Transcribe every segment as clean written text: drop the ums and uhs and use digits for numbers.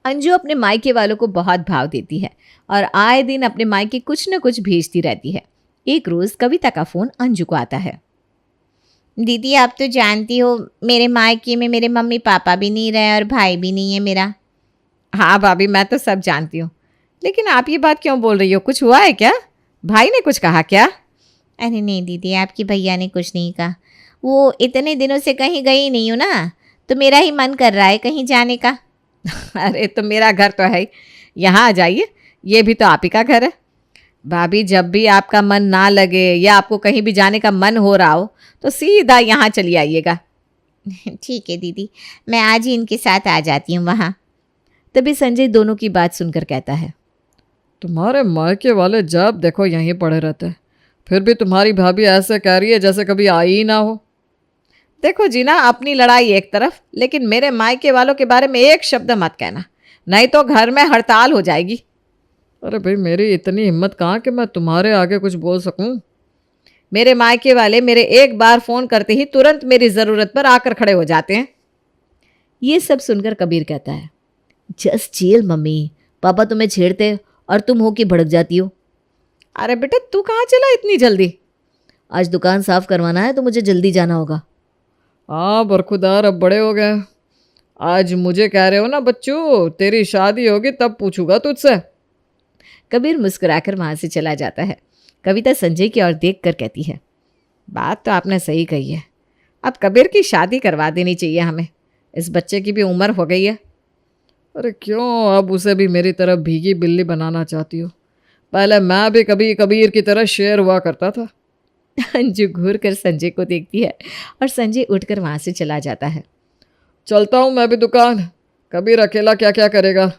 अंजू अपने मायके वालों को बहुत भाव देती है और आए दिन अपने मायके कुछ न कुछ भेजती रहती है। एक रोज कविता का फोन अंजू को आता है। दीदी आप तो जानती हो मेरे मायके में मेरे मम्मी पापा भी नहीं रहे और भाई भी नहीं है मेरा। हाँ भाभी, मैं तो सब जानती हूँ, लेकिन आप ये बात क्यों बोल रही हो? कुछ हुआ है क्या? भाई ने कुछ कहा क्या? अरे नहीं दीदी, आपकी भैया ने कुछ नहीं कहा। वो इतने दिनों से कहीं गई नहीं हूँ ना, तो मेरा ही मन कर रहा है कहीं जाने का। अरे तो मेरा घर तो है ही, यहाँ आ जाइए, ये भी तो आप ही का घर है। भाभी, जब भी आपका मन ना लगे या आपको कहीं भी जाने का मन हो रहा हो तो सीधा यहाँ चली आइएगा। ठीक है दीदी, मैं आज ही इनके साथ आ जाती हूँ वहाँ। तभी संजय दोनों की बात सुनकर कहता है, तुम्हारे मायके वाले जब देखो यहीं पड़े रहते हैं, फिर भी तुम्हारी भाभी ऐसे कह रही है जैसे कभी आई ही ना हो। देखो जी ना, अपनी लड़ाई एक तरफ, लेकिन मेरे मायके वालों के बारे में एक शब्द मत कहना, नहीं तो घर में हड़ताल हो जाएगी। अरे भाई, मेरी इतनी हिम्मत कहाँ कि मैं तुम्हारे आगे कुछ बोल सकूं। मेरे मायके वाले मेरे एक बार फ़ोन करते ही तुरंत मेरी ज़रूरत पर आकर खड़े हो जाते हैं। ये सब सुनकर कबीर कहता है, जस्ट चिल मम्मी, पापा तुम्हें छेड़ते और तुम हो कि भड़क जाती हो। अरे बेटा, तू कहाँ चला इतनी जल्दी? आज दुकान साफ करवाना है तो मुझे जल्दी जाना होगा। हाँ बरखुदार, अब बड़े हो गए। आज मुझे कह रहे हो ना बच्चू, तेरी शादी होगी तब पूछूंगा तुझसे। कबीर मुस्कुराकर वहाँ से चला जाता है। कविता संजय की ओर देख कर कहती है, बात तो आपने सही कही है, अब कबीर की शादी करवा देनी चाहिए हमें, इस बच्चे की भी उम्र हो गई है। अरे क्यों अब उसे भी मेरी तरफ भीगी बिल्ली बनाना चाहती हो? पहले मैं भी कभी कबीर की तरह शेर हुआ करता था। अंजू घूर कर संजय को देखती है और संजय उठकर वहाँ से चला जाता है। चलता हूँ मैं भी दुकान, कबीर अकेला क्या क्या करेगा।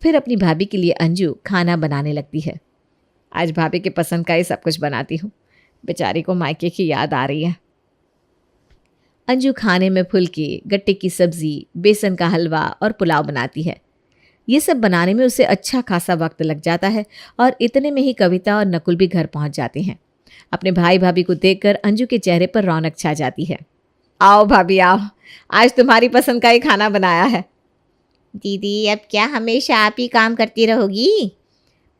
फिर अपनी भाभी के लिए अंजू खाना बनाने लगती है। आज भाभी के पसंद का ही सब कुछ बनाती हूँ, बेचारी को मायके की याद आ रही है। अंजू खाने में फुल्की, गट्टे की सब्जी, बेसन का हलवा और पुलाव बनाती है। ये सब बनाने में उसे अच्छा खासा वक्त लग जाता है और इतने में ही कविता और नकुल भी घर पहुंच जाते हैं। अपने भाई भाभी को देखकर अंजू के चेहरे पर रौनक छा जाती है। आओ भाभी आओ, आज तुम्हारी पसंद का ही खाना बनाया है। दीदी अब क्या हमेशा आप ही काम करती रहोगी?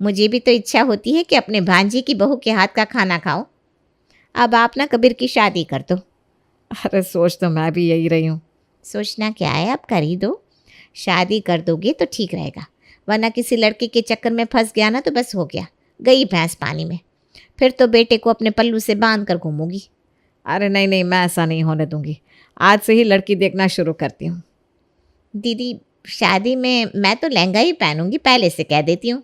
मुझे भी तो इच्छा होती है कि अपने भांजी की बहू के हाथ का खाना खाओ। अब आप ना कबीर की शादी कर दो। अरे सोच तो मैं भी यही रही हूँ। सोचना क्या है, आप कर ही दो। शादी कर दोगे तो ठीक रहेगा, वरना किसी लड़के के चक्कर में फंस गया ना तो बस हो गया, गई भैंस पानी में। फिर तो बेटे को अपने पल्लू से बांध कर घूमोगी। अरे नहीं नहीं, मैं ऐसा नहीं होने दूंगी, आज से ही लड़की देखना शुरू करती हूँ। दीदी शादी में मैं तो लहंगा ही पहनूंगी, पहले से कह देती हूँ।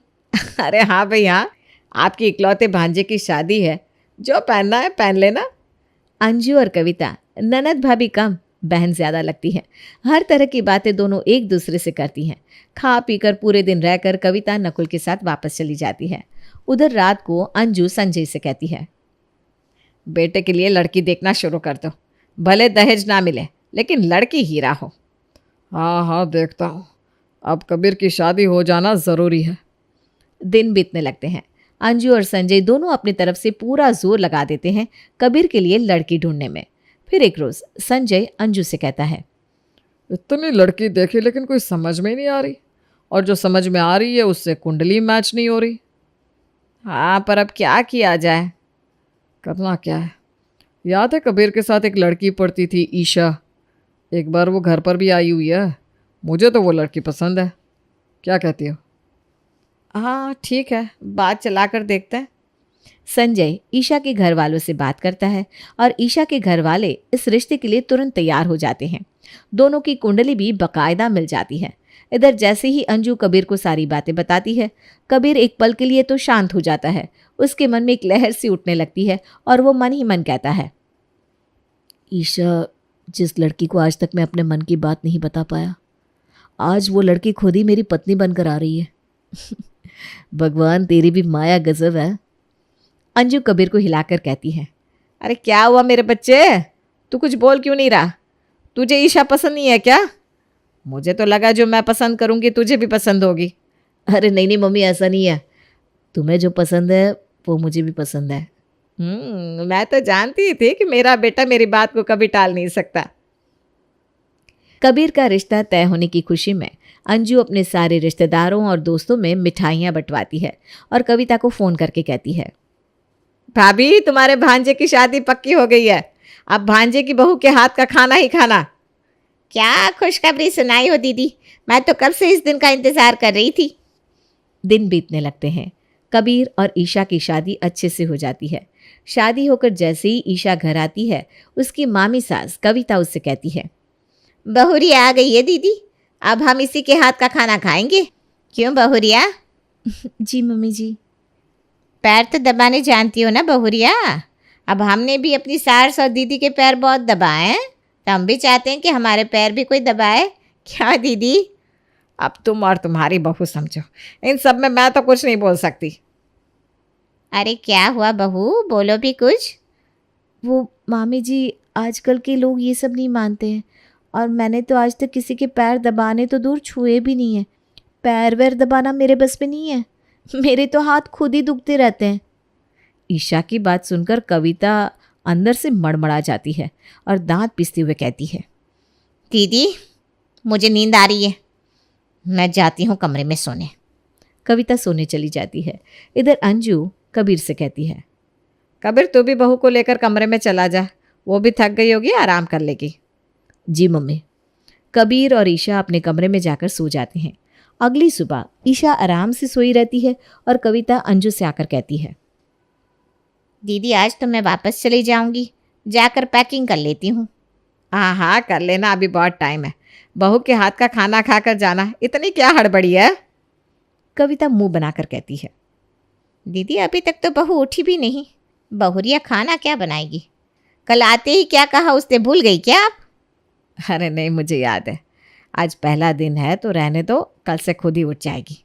अरे हाँ भाई हाँ, आपकी इकलौते भांजे की शादी है, जो पहनना है पहन लेना। अंजू और कविता ननद भाभी कम, बहन ज़्यादा लगती है। हर तरह की बातें दोनों एक दूसरे से करती हैं। खा पीकर पूरे दिन रहकर कविता नकुल के साथ वापस चली जाती है। उधर रात को अंजू संजय से कहती है, बेटे के लिए लड़की देखना शुरू कर दो, भले दहेज ना मिले लेकिन लड़की हीरा हो। हाँ हाँ देखता हूँ, अब कबीर की शादी हो जाना ज़रूरी है। दिन बीतने लगते हैं। अंजू और संजय दोनों अपनी तरफ से पूरा जोर लगा देते हैं कबीर के लिए लड़की ढूंढने में। फिर एक रोज संजय अंजू से कहता है, इतनी लड़की देखी लेकिन कोई समझ में ही नहीं आ रही, और जो समझ में आ रही है उससे कुंडली मैच नहीं हो रही। हाँ पर अब क्या किया जाए? करना क्या है? याद है कबीर के साथ एक लड़की पढ़ती थी, ईशा, एक बार वो घर पर भी आई हुई है। मुझे तो वो लड़की पसंद है, क्या कहती हो? हाँ ठीक है, बात चला कर देखते हैं। संजय ईशा के घर वालों से बात करता है और ईशा के घर वाले इस रिश्ते के लिए तुरंत तैयार हो जाते हैं। दोनों की कुंडली भी बाकायदा मिल जाती है। इधर जैसे ही अंजू कबीर को सारी बातें बताती है, कबीर एक पल के लिए तो शांत हो जाता है। उसके मन में एक लहर सी उठने लगती है और वो मन ही मन कहता है, ईशा, जिस लड़की को आज तक मैं अपने मन की बात नहीं बता पाया, आज वो लड़की खुद ही मेरी पत्नी बनकर आ रही है। भगवान तेरी भी माया गजब है। अंजू कबीर को हिलाकर कहती है, अरे क्या हुआ मेरे बच्चे, तू कुछ बोल क्यों नहीं रहा? तुझे ईशा पसंद नहीं है क्या? मुझे तो लगा जो मैं पसंद करूंगी तुझे भी पसंद होगी। अरे नहीं नहीं मम्मी, ऐसा नहीं है, तुम्हें जो पसंद है वो मुझे भी पसंद है। मैं तो जानती थी कि मेरा बेटा मेरी बात को कभी टाल नहीं सकता। कबीर का रिश्ता तय होने की खुशी में अंजू अपने सारे रिश्तेदारों और दोस्तों में मिठाइयाँ बंटवाती है और कविता को फ़ोन करके कहती है, भाभी तुम्हारे भांजे की शादी पक्की हो गई है, अब भांजे की बहू के हाथ का खाना ही खाना। क्या खुशखबरी सुनाई हो दीदी, मैं तो कब से इस दिन का इंतजार कर रही थी। दिन बीतने लगते हैं। कबीर और ईशा की शादी अच्छे से हो जाती है। शादी होकर जैसे ही ईशा घर आती है, उसकी मामी सास कविता उससे कहती है, बहुरिया आ गई है दीदी, अब हम इसी के हाथ का खाना खाएंगे। क्यों बहुरिया? जी मम्मी जी। पैर तो दबाने जानती हो ना बहुरिया। अब हमने भी अपनी सास और दीदी के पैर बहुत दबाए हैं, तो हम भी चाहते हैं कि हमारे पैर भी कोई दबाए। क्या दीदी? अब तुम और तुम्हारी बहू समझो, इन सब में मैं तो कुछ नहीं बोल सकती। अरे क्या हुआ बहू, बोलो भी कुछ। वो मामी जी, आजकल के लोग ये सब नहीं मानते हैं, और मैंने तो आज तक किसी के पैर दबाने तो दूर छुए भी नहीं है। पैर वैर दबाना मेरे बस में नहीं है, मेरे तो हाथ खुद ही दुखते रहते हैं। ईशा की बात सुनकर कविता अंदर से मड़मड़ा जाती है और दांत पीसते हुए कहती है, दीदी मुझे नींद आ रही है, मैं जाती हूँ कमरे में सोने। कविता सोने चली जाती है। इधर अंजू कबीर से कहती है, कबीर तू भी बहू को लेकर कमरे में चला जा, वो भी थक गई होगी, आराम कर लेगी। जी मम्मी। कबीर और ईशा अपने कमरे में जाकर सो जाते हैं। अगली सुबह ईशा आराम से सोई रहती है और कविता अंजू से आकर कहती है, दीदी आज तो मैं वापस चली जाऊंगी, जाकर पैकिंग कर लेती हूँ। हाँ हाँ कर लेना, अभी बहुत टाइम है, बहू के हाथ का खाना खाकर जाना, इतनी क्या हड़बड़ी है। कविता मुंह बनाकर कहती है, दीदी अभी तक तो बहू उठी भी नहीं, बहुरिया खाना क्या बनाएगी? कल आते ही क्या कहा उसने, भूल गई क्या आप? अरे नहीं, मुझे याद है, आज पहला दिन है तो रहने दो, कल से खुद ही उठ जाएगी।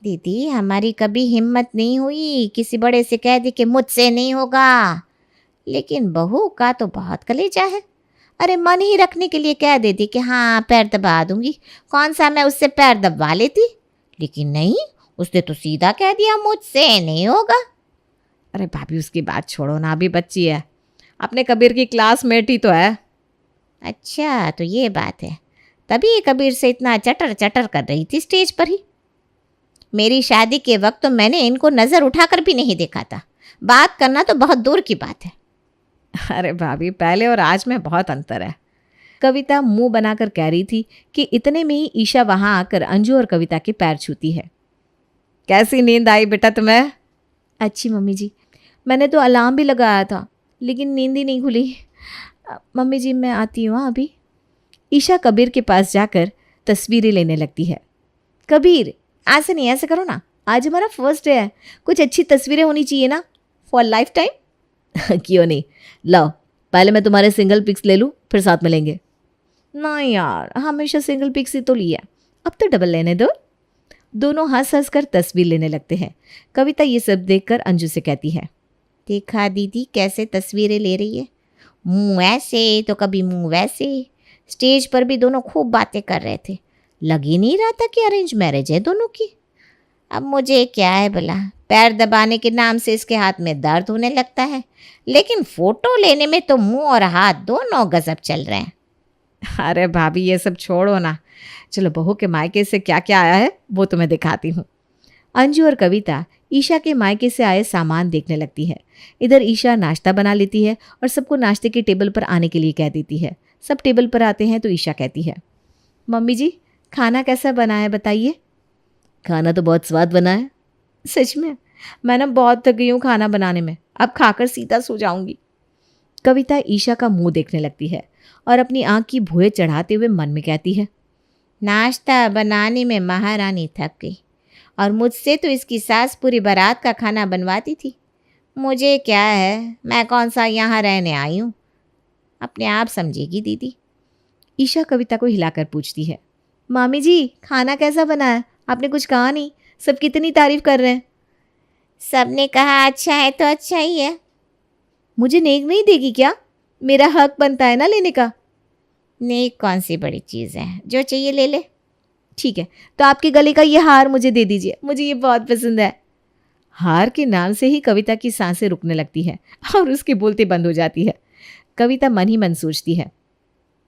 दीदी हमारी कभी हिम्मत नहीं हुई किसी बड़े से कह दी कि मुझसे नहीं होगा, लेकिन बहू का तो बहुत कलेजा है। अरे मन ही रखने के लिए कह देती कि हाँ पैर दबा दूंगी, कौन सा मैं उससे पैर दबा लेती, लेकिन नहीं, उसने तो सीधा कह दिया मुझसे नहीं होगा। अरे भाभी उसकी बात छोड़ो ना, अभी बच्ची है, अपने कबीर की क्लासमेट ही तो है। अच्छा तो ये बात है, तभी कबीर से इतना चटर चटर कर रही थी स्टेज पर ही। मेरी शादी के वक्त तो मैंने इनको नज़र उठाकर भी नहीं देखा था, बात करना तो बहुत दूर की बात है। अरे भाभी पहले और आज में बहुत अंतर है। कविता मुंह बनाकर कह रही थी कि इतने में ही ईशा वहां आकर अंजू और कविता के पैर छूती है। कैसी नींद आई बेटा तुम्हें? अच्छी मम्मी जी, मैंने तो अलार्म भी लगाया था लेकिन नींद ही नहीं खुली। मम्मी जी मैं आती हूँ अभी। ईशा कबीर के पास जाकर तस्वीरें लेने लगती है। कबीर ऐसे नहीं, ऐसे करो ना, आज हमारा फर्स्ट डे है, कुछ अच्छी तस्वीरें होनी चाहिए ना, फॉर लाइफ टाइम। क्यों नहीं, लाओ पहले मैं तुम्हारे सिंगल पिक्स ले लूँ, फिर साथ में लेंगे। नहीं यार, हमेशा सिंगल पिक्स ही तो लिया, अब तो डबल लेने दो। दोनों हंस हंस कर तस्वीर लेने लगते हैं। कविता ये सब देखकर अंजू से कहती है, देखा दीदी कैसे तस्वीरें ले रही है, मुंह ऐसे तो कभी मुंह वैसे। स्टेज पर भी दोनों खूब बातें कर रहे थे, लग ही नहीं रहा था कि अरेंज मैरिज है दोनों की। अब मुझे क्या है भला, पैर दबाने के नाम से इसके हाथ में दर्द होने लगता है, लेकिन फोटो लेने में तो मुंह और हाथ दोनों गजब चल रहे हैं। अरे भाभी ये सब छोड़ो ना, चलो बहू के मायके से क्या क्या आया है वो तुम्हें दिखाती हूँ। अंजू और कविता ईशा के मायके से आए सामान देखने लगती है। इधर ईशा नाश्ता बना लेती है और सबको नाश्ते की टेबल पर आने के लिए कह देती है। सब टेबल पर आते हैं तो ईशा कहती है, मम्मी जी खाना कैसा बना है बताइए। खाना तो बहुत स्वाद बना है। सच में, मैं ना बहुत थक गई हूँ खाना बनाने में, अब खाकर सीधा सो जाऊंगी। कविता ईशा का मुंह देखने लगती है और अपनी आंख की भुएं चढ़ाते हुए मन में कहती है, नाश्ता बनाने में महारानी थक गई, और मुझसे तो इसकी सास पूरी बारात का खाना बनवाती थी। मुझे क्या है, मैं कौन सा यहाँ रहने आई हूँ, अपने आप समझेगी दीदी। ईशा कविता को हिलाकर पूछती है, मामी जी खाना कैसा बना है, आपने कुछ कहा नहीं, सब कितनी तारीफ कर रहे हैं। सबने कहा अच्छा है तो अच्छा ही है। मुझे नेक नहीं देगी क्या, मेरा हक बनता है ना लेने का। नेक कौन सी बड़ी चीज़ है, जो चाहिए ले ले। ठीक है, तो आपके गले का ये हार मुझे दे दीजिए, मुझे ये बहुत पसंद है। हार के नाम से ही कविता की सांसें रुकने लगती है और उसकी बोलती बंद हो जाती है। कविता मन ही मन सोचती है,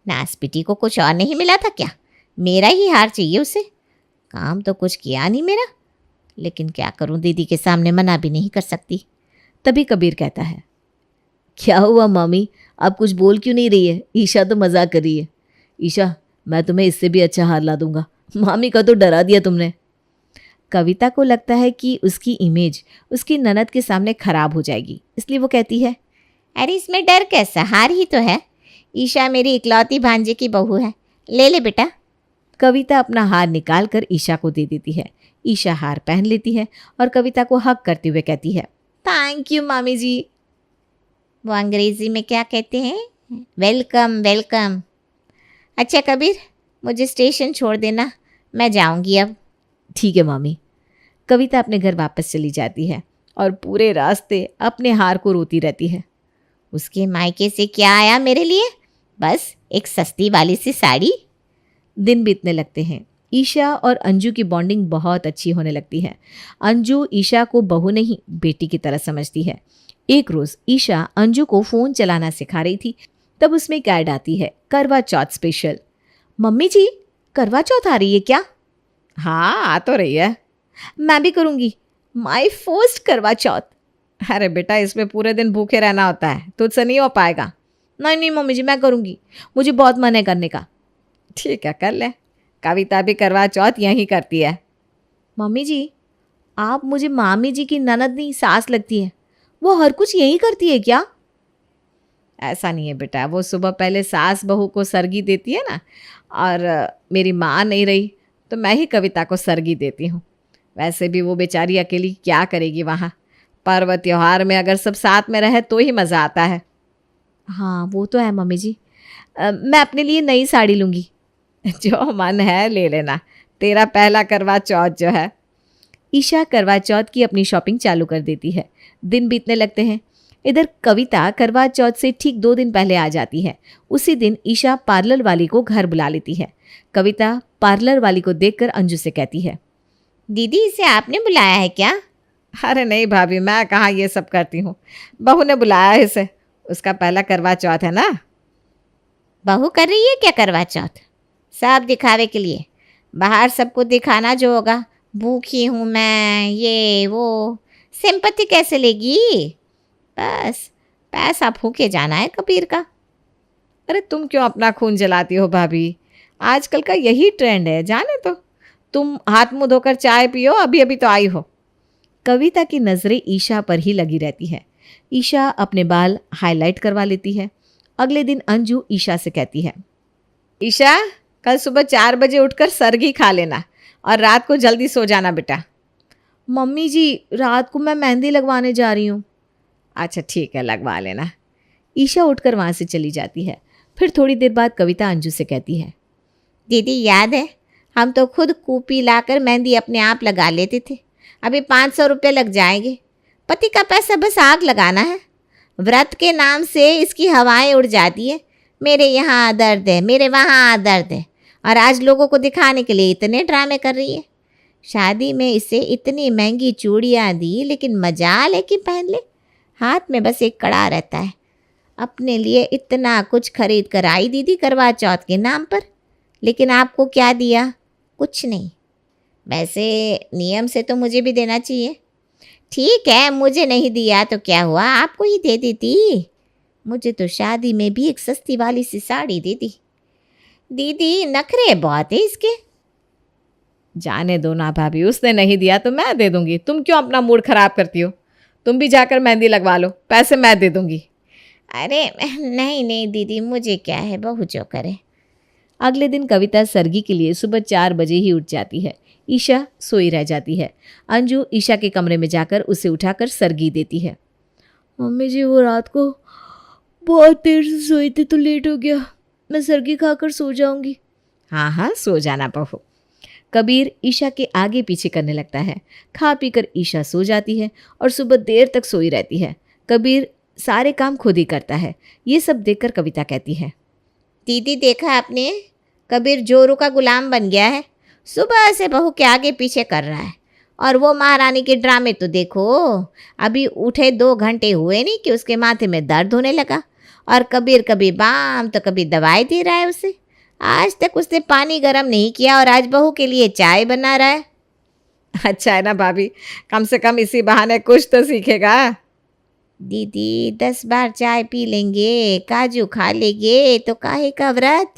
नासपीटी को कुछ और नहीं मिला था क्या? मेरा ही हार चाहिए उसे। काम तो कुछ किया नहीं मेरा, लेकिन क्या करूं, दीदी के सामने मना भी नहीं कर सकती। तभी कबीर कहता है, क्या हुआ मामी, आप कुछ बोल क्यों नहीं रही है? ईशा तो मजाक कर रही है। ईशा, मैं तुम्हें इससे भी अच्छा हार ला दूंगा। मामी का तो डरा दिया तुमने। कविता को लगता है कि उसकी इमेज उसकी ननद के सामने खराब हो जाएगी, इसलिए वो कहती है, अरे इसमें डर कैसा, हार ही तो है। ईशा मेरी इकलौती भांजे की बहू है, ले ले बेटा। कविता अपना हार निकाल कर ईशा को दे देती है। ईशा हार पहन लेती है और कविता को हक करते हुए कहती है, थैंक यू मामी जी। वो अंग्रेजी में क्या कहते हैं? Welcome welcome. अच्छा कबीर, मुझे स्टेशन छोड़ देना, मैं जाऊंगी अब। ठीक है मामी। कविता अपने घर वापस चली जाती है और पूरे रास्ते अपने हार को रोती रहती है। उसके मायके से क्या आया मेरे लिए? बस एक सस्ती वाली सी साड़ी। दिन बीतने लगते हैं। ईशा और अंजू की बॉन्डिंग बहुत अच्छी होने लगती है। अंजू ईशा को बहू नहीं, बेटी की तरह समझती है। एक रोज ईशा अंजू को फ़ोन चलाना सिखा रही थी, तब उसमें एक ऐड आती है, करवा चौथ स्पेशल। मम्मी जी, करवा चौथ आ रही है क्या? हाँ, आ तो रही है। मैं भी करूँगी, माई फर्स्ट करवा चौथ। अरे बेटा, इसमें पूरे दिन भूखे रहना होता है, तुझसे नहीं हो पाएगा। नहीं नहीं मम्मी जी, मैं करूँगी, मुझे बहुत मन है करने का। ठीक है, कर ले। कविता भी करवा चौथ यहीं करती है। मम्मी जी, आप मुझे मामी जी की ननद नहीं, सास लगती है। वो हर कुछ यहीं करती है क्या? ऐसा नहीं है बेटा, वो सुबह पहले सास बहू को सरगी देती है ना, और मेरी माँ नहीं रही तो मैं ही कविता को सरगी देती हूँ। वैसे भी वो बेचारी अकेली क्या करेगी वहाँ। पर्व त्योहार में अगर सब साथ में रहे तो ही मज़ा आता है। हाँ वो तो है मम्मी जी। मैं अपने लिए नई साड़ी लूँगी। जो मन है ले लेना, तेरा पहला करवा चौथ जो है। ईशा करवा चौथ की अपनी शॉपिंग चालू कर देती है। दिन बीतने लगते हैं। इधर कविता करवा चौथ से ठीक 2 दिन पहले आ जाती है। उसी दिन ईशा पार्लर वाली को घर बुला लेती है। कविता पार्लर वाली को देखकर अंजू से कहती है, दीदी इसे आपने बुलाया है क्या? अरे नहीं भाभी, मैं कहाँ ये सब करती हूँ, बहू ने बुलाया है इसे, उसका पहला करवा चौथ है ना। बहू कर रही है क्या करवा चौथ? सब दिखावे के लिए, बाहर सबको दिखाना जो होगा, भूखी हूँ मैं, ये वो, सिंपत्ति कैसे लेगी? बस पैसा फूके जाना है कबीर का। अरे तुम क्यों अपना खून जलाती हो भाभी, आजकल का यही ट्रेंड है, जाने तो। तुम हाथ मुंह धोकर चाय पियो, अभी अभी तो आई हो। कविता की नज़रें ईशा पर ही लगी रहती है। ईशा अपने बाल हाईलाइट करवा लेती है। अगले दिन अंजू ईशा से कहती है, ईशा कल सुबह 4 बजे उठकर सरगी खा लेना और रात को जल्दी सो जाना बेटा। मम्मी जी, रात को मैं मेहंदी लगवाने जा रही हूँ। अच्छा ठीक है, लगवा लेना। ईशा उठकर वहाँ से चली जाती है। फिर थोड़ी देर बाद कविता अंजू से कहती है, दीदी याद है, हम तो खुद कूपी लाकर मेहंदी अपने आप लगा लेते थे, अभी 500 रुपये लग जाएंगे। पति का पैसा बस आग लगाना है। व्रत के नाम से इसकी हवाएं उड़ जाती है, मेरे यहाँ दर्द है, मेरे वहाँ दर्द है, और आज लोगों को दिखाने के लिए इतने ड्रामे कर रही है। शादी में इसे इतनी महंगी चूड़ियाँ दी, लेकिन मजाल है कि पहन ले, हाथ में बस एक कड़ा रहता है। अपने लिए इतना कुछ खरीद कर आई दीदी करवा चौथ के नाम पर, लेकिन आपको क्या दिया? कुछ नहीं। वैसे नियम से तो मुझे भी देना चाहिए। ठीक है, मुझे नहीं दिया तो क्या हुआ, आपको ही दे देती। मुझे तो शादी में भी एक सस्ती वाली सी साड़ी दे दी। दीदी नखरे बहुत है इसके। जाने दो ना भाभी, उसने नहीं दिया तो मैं दे दूंगी, तुम क्यों अपना मूड खराब करती हो? तुम भी जाकर मेहंदी लगवा लो, पैसे मैं दे दूंगी। अरे नहीं नहीं दीदी, मुझे क्या है, बहू जो करे। अगले दिन कविता सरगी के लिए सुबह 4 बजे ही उठ जाती है। ईशा सोई रह जाती है। अंजू ईशा के कमरे में जाकर उसे उठाकर सरगी देती है। मम्मी जी, वो रात को बहुत देर से सोई थी तो लेट हो गया, मैं सरगी खाकर सो जाऊंगी। हाँ हाँ, सो जाना बहू। कबीर ईशा के आगे पीछे करने लगता है। खा पीकर ईशा सो जाती है और सुबह देर तक सोई रहती है। कबीर सारे काम खुद ही करता है। ये सब देखकर कविता कहती है, दीदी देखा आपने, कबीर जोरू का गुलाम बन गया है, सुबह से बहू के आगे पीछे कर रहा है। और वो महारानी के ड्रामे तो देखो, अभी उठे 2 घंटे हुए नहीं कि उसके माथे में दर्द होने लगा और कबीर कभी बाम तो कभी दवाई दे रहा है उसे। आज तक उसने पानी गर्म नहीं किया और आज बहू के लिए चाय बना रहा है। अच्छा है ना भाभी, कम से कम इसी बहाने कुछ तो सीखेगा। दीदी 10 बार चाय पी लेंगे, काजू खा लेंगे तो काहे का व्रत।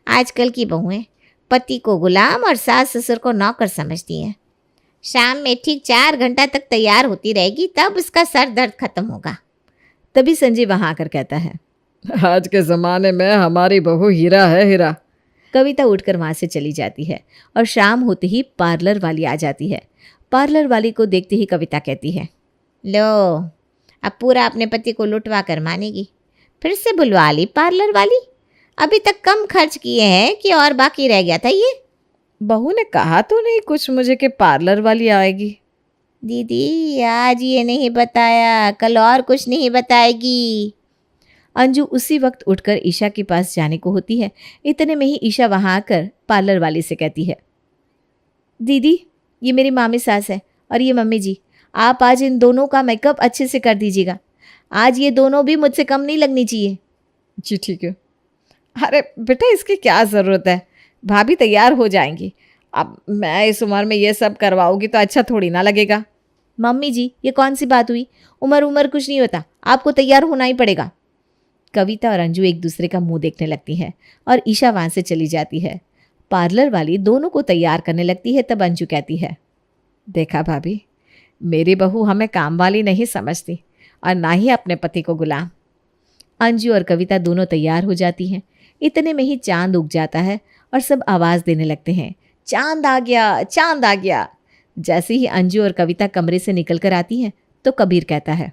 आजकल की बहुएं पति को गुलाम और सास ससुर को नौकर समझती हैं। शाम में ठीक 4 घंटा तक तैयार होती रहेगी, तब उसका सर दर्द खत्म होगा। तभी संजय वहां आकर कहता है, आज के ज़माने में हमारी बहू हीरा है, हीरा। कविता उठकर वहां से चली जाती है और शाम होते ही पार्लर वाली आ जाती है। पार्लर वाली को देखते ही कविता कहती है, लो अब पूरा अपने पति को लुटवा कर मानेगी। फिर से बुलवा ली पार्लर वाली। अभी तक कम खर्च किए हैं कि और बाकी रह गया था ये। बहू ने कहा तो नहीं कुछ मुझे कि पार्लर वाली आएगी। दीदी आज ये नहीं बताया, कल और कुछ नहीं बताएगी। अंजू उसी वक्त उठकर ईशा के पास जाने को होती है। इतने में ही ईशा वहां आकर पार्लर वाली से कहती है, दीदी ये मेरी मामी सास है और ये मम्मी जी, आप आज इन दोनों का मेकअप अच्छे से कर दीजिएगा। आज ये दोनों भी मुझसे कम नहीं लगनी चाहिए। जी ठीक है। अरे बेटा इसकी क्या ज़रूरत है, भाभी तैयार हो जाएंगी। अब मैं इस उम्र में ये सब करवाऊंगी तो अच्छा थोड़ी ना लगेगा। मम्मी जी ये कौन सी बात हुई, उम्र कुछ नहीं होता, आपको तैयार होना ही पड़ेगा। कविता और अंजू एक दूसरे का मुंह देखने लगती हैं और ईशा वहाँ से चली जाती है। पार्लर वाली दोनों को तैयार करने लगती है। तब अंजू कहती है, देखा भाभी, मेरी बहू हमें काम वाली नहीं समझती और ना ही अपने पति को गुलाम। अंजू और कविता दोनों तैयार हो जाती हैं। इतने में ही चांद उग जाता है और सब आवाज़ देने लगते हैं, चांद आ गया, चांद आ गया। जैसे ही अंजू और कविता कमरे से निकल कर आती हैं तो कबीर कहता है,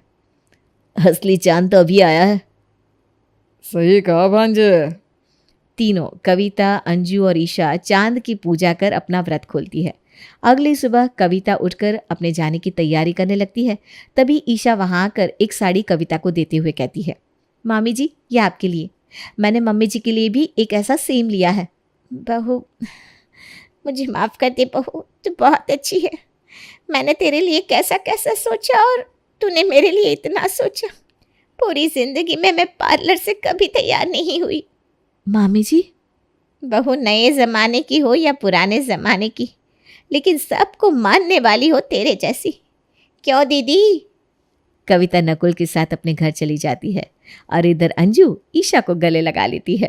असली चांद तो अभी आया है। सही कहा भांजे। तीनों कविता, अंजू और ईशा चांद की पूजा कर अपना व्रत खोलती है। अगली सुबह कविता उठकर अपने जाने की तैयारी करने लगती है। तभी ईशा वहां आकर एक साड़ी कविता को देते हुए कहती है, मामी जी ये आपके लिए, मैंने मम्मी जी के लिए भी एक ऐसा सेम लिया है। बहू मुझे माफ़ कर दे बहू, तू बहुत अच्छी है। मैंने तेरे लिए कैसा कैसा सोचा और तूने मेरे लिए इतना सोचा। पूरी ज़िंदगी में मैं पार्लर से कभी तैयार नहीं हुई। मामी जी, बहू नए ज़माने की हो या पुराने ज़माने की, लेकिन सबको मानने वाली हो तेरे जैसी। क्यों दीदी? कविता नकुल के साथ अपने घर चली जाती है और इधर अंजू ईशा को गले लगा लेती है।